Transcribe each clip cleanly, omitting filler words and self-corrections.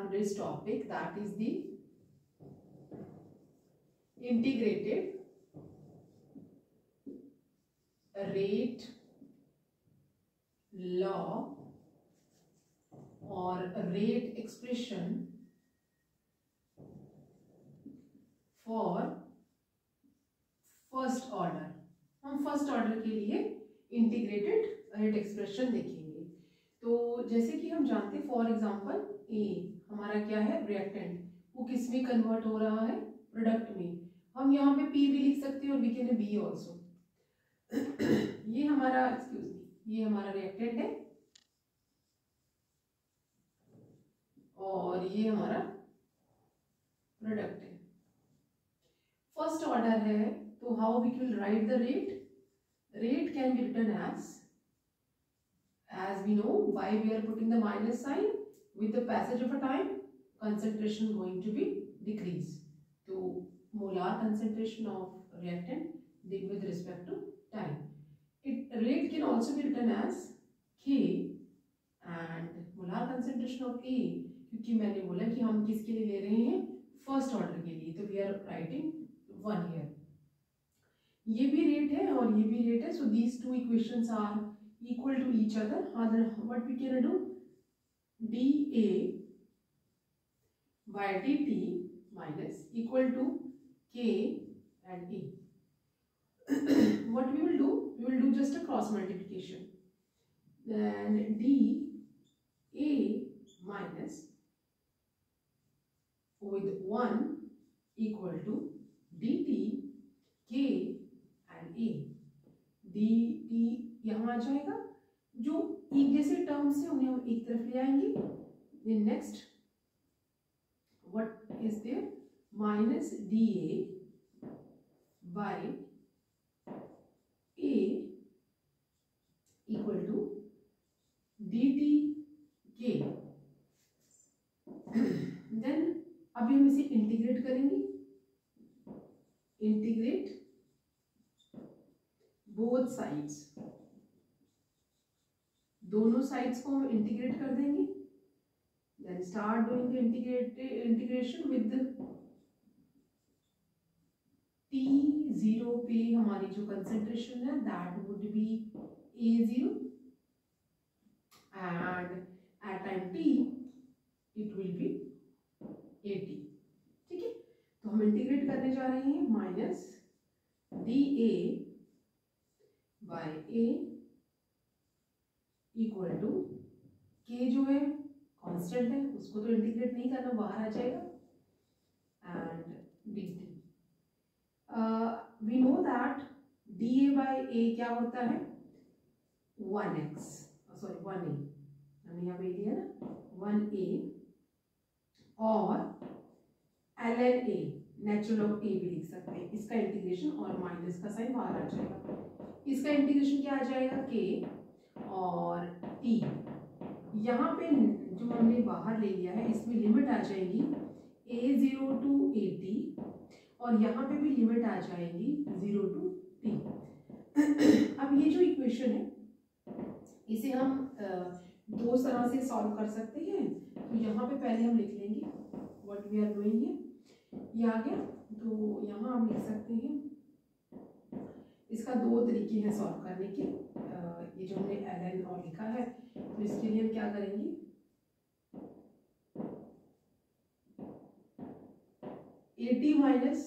today's topic, that is the integrated rate law or rate expression for first order. हम first order के लिए integrated rate expression देखेंगे. तो जैसे कि हम जानते हैं, फॉर एग्जांपल ए हमारा क्या है, रिएक्टेंट, वो किस में कन्वर्ट हो रहा है, प्रोडक्ट में. हम यहाँ पे पी भी लिख सकते हैं और वी कैन बी ऑल्सो. ये हमारा, एक्सक्यूज मी, ये हमारा रिएक्टेंट है और ये हमारा प्रोडक्ट है. फर्स्ट ऑर्डर है, तो how we will write the rate. Rate can be written as we know, why we are putting the minus sign. With the passage of a time, concentration going to be decreased. So molar concentration of reactant with respect to time. Rate can also be written as K and molar concentration of A, क्योंकि मैंने बोला कि हम किसके लिए ले रहे हैं, फर्स्ट ऑर्डर के लिए, तो we are writing 1 here. ये भी रेट है और ये भी रेट है. So these two equations are equal to each other. What we can do, dA by dt minus equal to K and A. What we will do just a cross multiplication. Then dA minus with 1 equal to dt K and A. dt यहाँ आ जाएगा, जो एक जैसे terms है उन्हें हम एक तरफ ले आएंगे. Then next what is there, minus dA by A equal to dt K. Then अभी हम इसे इंटीग्रेट करेंगे. इंटीग्रेट बोथ साइड्स, दोनों साइड्स को हम इंटीग्रेट कर देंगे. Then start doing the integration with T0 पे हमारी जो कंसेंट्रेशन है that would be A0 and at time T it will be AT. ठीक है, तो हम इंटीग्रेट करने जा रहे हैं. Minus dA by A equal to K जो है कांस्टेंट है, उसको तो इंटीग्रेट नहीं करना, बाहर आ जाएगा, and dt. We know that dA by A क्या होता है, 1x, सॉरी 1A, हमने यहाँ पे दिया ना 1A, और ln A natural of A भी लिख सकते हैं. इसका इंटीग्रेशन और माइनस का साइन बाहर आ जाएगा. इसका इंटीग्रेशन क्या आ जाएगा, K और T. यहाँ पे जो हमने बाहर ले लिया है इसमें लिमिट आ जाएगी A0 to AT, और यहाँ पे भी लिमिट आ जाएगी 0 to T. अब ये जो इक्वेशन है इसे हम दो तरह से सॉल्व कर सकते हैं. तो यहाँ पे पहले हम लिख लेंगे व्हाट वी आर डूइंग है, ये आ गया. तो यहाँ हम लिख सकते हैं, इसका दो तरीके हैं सॉल्व करने के. ये जो हमने ln और लिखा है, तो इसके लिए हम क्या करेंगे, AT माइनस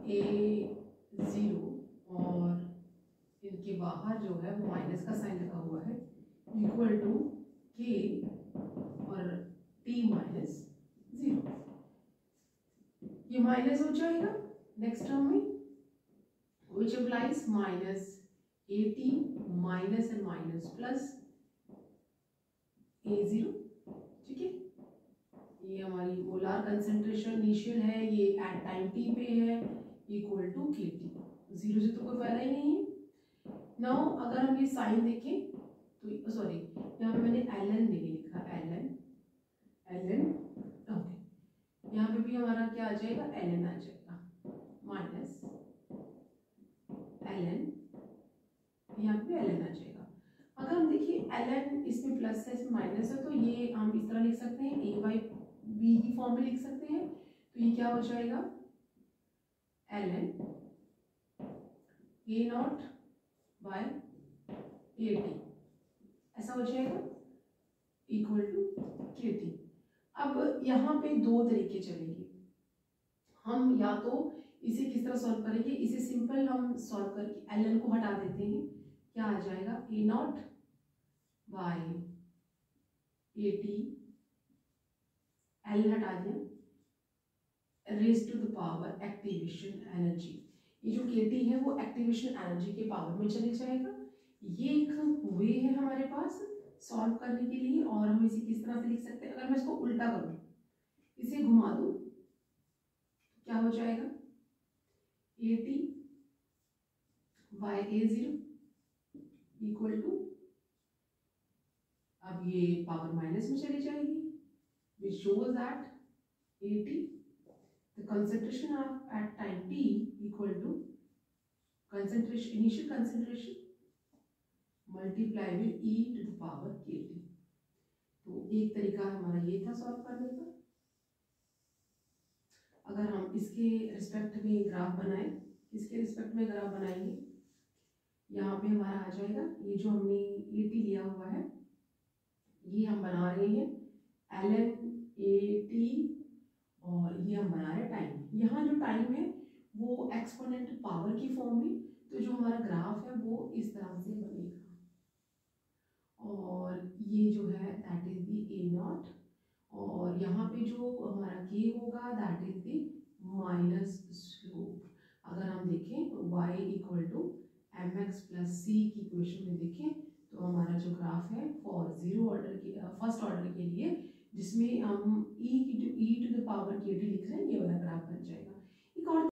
A0, और इनके बाहर जो है वो माइनस का साइन लगा हुआ है, इक्वल टू K और T माइनस 0. ये माइनस हो जाएगा नेक्स्ट टर्म में, which implies minus AT minus and minus plus A0. ठीक है, ये हमारी मोलार कंसेंट्रेशन इनिशियल है, ये एट टाइम T पे है, इक्वल टू KT. 0 से तो कोई फायदा ही नहीं है. नाउ अगर हम ये साइन देखें तो, सॉरी यहाँ पे मैंने ln नहीं लिखा, ln ओके, यहाँ पे भी हमारा क्या आ जाएगा, ln आ जाएगा, माइनस ln, यहाँ पे ln आ जाएगा. अगर हम देखिए ln इसमें प्लस है इसमें माइनस है, तो ये हम इस तरह लिख सकते हैं, a बाई बी की फॉर्म में लिख सकते हैं। तो ये क्या हो जाएगा, ln a naught by A T, ऐसा हो जाएगा इक्वल टू के टी। अब यहाँ पे दो तरीके चलेंगे, हम या तो इसे किस तरह सॉल्व करेंगे, इसे सिंपल हम सॉल्व करके ln को हटा देते हैं, क्या आ जाएगा a naught by A T, L हटा दिया, raise to the power activation energy. ये जो के टी है वो एक्टिवेशन एनर्जी के पावर में चले जाएगा। ये एक वे है हमारे पास सॉल्व करने के लिए, और हम इसे किस तरह से लिख सकते हैं, अगर मैं इसको उल्टा करूं, इसे घुमा दूं, क्या हो जाएगा, A T by A zero equal to, अब ये पावर माइनस में चली जाएगी, which shows that at the concentration of at time t equal to concentration, initial concentration multiply with e to the power kt। तो एक तरीका हमारा ये था सॉल्व करने का। अगर हम इसके रिस्पेक्ट में ग्राफ बनाएं, इसके रिस्पेक्ट में ग्राफ बनाएंगे, यहाँ पे हमारा आ जाएगा, ये जो हमने ए टी लिया हुआ है ये हम बना रहे हैं ln a t, और ये हम बना रहे हैं टाइम। यहाँ जो टाइम है वो एक्सपोनेंट पावर की फॉर्म में, तो जो हमारा ग्राफ है वो इस तरह से बनेगा, और ये जो है that is the a not, और यहाँ पे जो हमारा के होगा that is the minus slope. अगर हम देखें तो y equal to m x plus c की इक्वेशन में देखें तो हमारा जो ग्राफ है फॉर जीरो ऑर्डर के फर्स्ट ऑर्डर के लिए, जिसमें हम ई टू द पावर के टी लिख रहे हैं, ये वाला ग्राफ बन जाएगा।